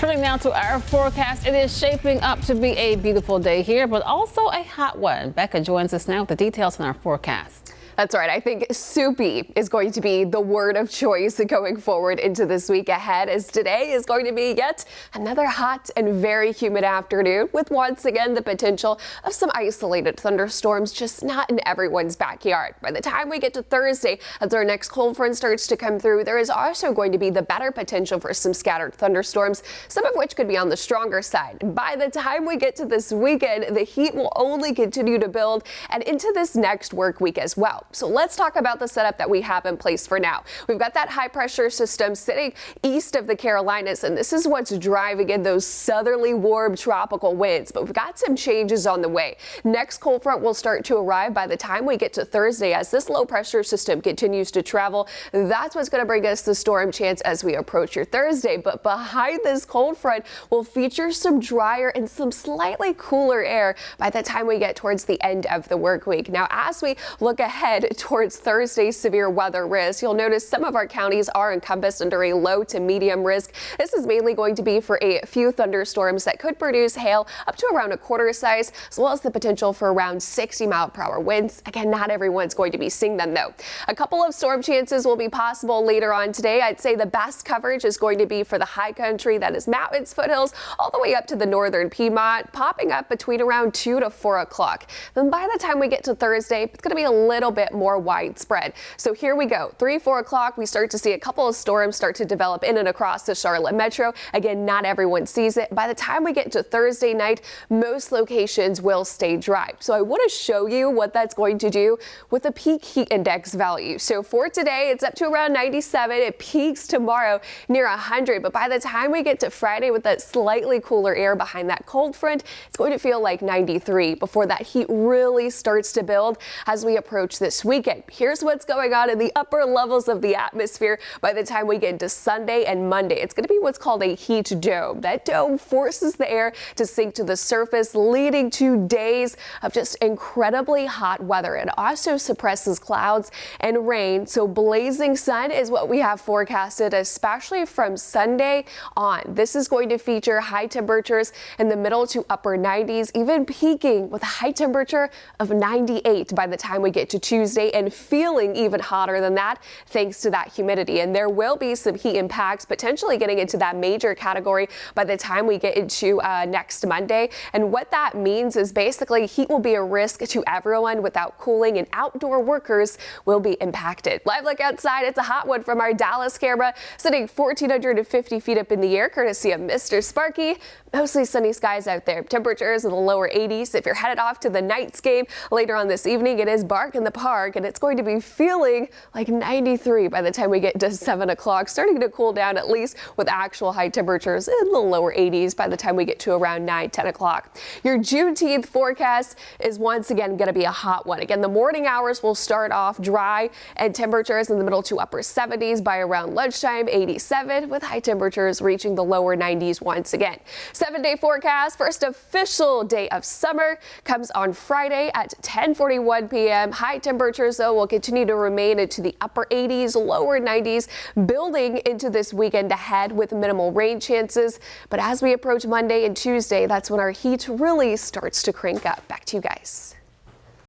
Turning now to our forecast, it is shaping up to be a beautiful day here, but also a hot one. Becca joins us now with the details on our forecast. That's right. I think soupy is going to be the word of choice going forward into this week ahead, as today is going to be yet another hot and very humid afternoon with once again the potential of some isolated thunderstorms, just not in everyone's backyard. By the time we get to Thursday, as our next cold front starts to come through, there is also going to be the better potential for some scattered thunderstorms, some of which could be on the stronger side. By the time we get to this weekend, the heat will only continue to build and into this next work week as well. So let's talk about the setup that we have in place for now. We've got that high pressure system sitting east of the Carolinas, and this is what's driving in those southerly warm tropical winds. But we've got some changes on the way. Next cold front will start to arrive by the time we get to Thursday as this low pressure system continues to travel. That's what's going to bring us the storm chance as we approach your Thursday. But behind this cold front will feature some drier and some slightly cooler air by the time we get towards the end of the work week. Now, as we look ahead towards Thursday's severe weather risk, you'll notice some of our counties are encompassed under a low to medium risk. This is mainly going to be for a few thunderstorms that could produce hail up to around a quarter size, as well as the potential for around 60-mile-per-hour winds. Again, not everyone's going to be seeing them though. A couple of storm chances will be possible later on today. I'd say the best coverage is going to be for the high country, that is mountains, foothills, all the way up to the northern Piedmont, popping up between around 2 to 4 o'clock. Then by the time we get to Thursday, it's going to be a little bit more widespread. So here we go. 3-4 o'clock, we start to see a couple of storms start to develop in and across the Charlotte metro. Again, not everyone sees it. By the time we get to Thursday night, most locations will stay dry. So I want to show you what that's going to do with the peak heat index value. So for today, it's up to around 97. It peaks tomorrow near 100. But by the time we get to Friday with that slightly cooler air behind that cold front, it's going to feel like 93 before that heat really starts to build as we approach this weekend. Here's what's going on in the upper levels of the atmosphere by the time we get to Sunday and Monday. It's going to be what's called a heat dome. That dome forces the air to sink to the surface, leading to days of just incredibly hot weather. It also suppresses clouds and rain. So blazing sun is what we have forecasted, especially from Sunday on. This is going to feature high temperatures in the middle to upper 90s, even peaking with a high temperature of 98 by the time we get to Tuesday, and feeling even hotter than that thanks to that humidity. And there will be some heat impacts, potentially getting into that major category by the time we get into next Monday. And what that means is basically heat will be a risk to everyone without cooling, and outdoor workers will be impacted. Live look outside, it's a hot one from our Dallas camera, sitting 1,450 feet up in the air, courtesy of Mr. Sparky. Mostly sunny skies out there. Temperatures in the lower 80s. If you're headed off to the Knights game later on this evening, it is Bark in the Park, and it's going to be feeling like 93 by the time we get to 7 o'clock, starting to cool down at least with actual high temperatures in the lower 80s by the time we get to around 9-10 o'clock. Your Juneteenth forecast is once again going to be a hot one. Again, the morning hours will start off dry and temperatures in the middle to upper 70s by around lunchtime, 87, with high temperatures reaching the lower 90s once again. 7-day forecast, first official day of summer comes on Friday at 10:41 p.m. High temperatures, though, will continue to remain into the upper 80s, lower 90s, building into this weekend ahead with minimal rain chances. But as we approach Monday and Tuesday, that's when our heat really starts to crank up. Back to you guys.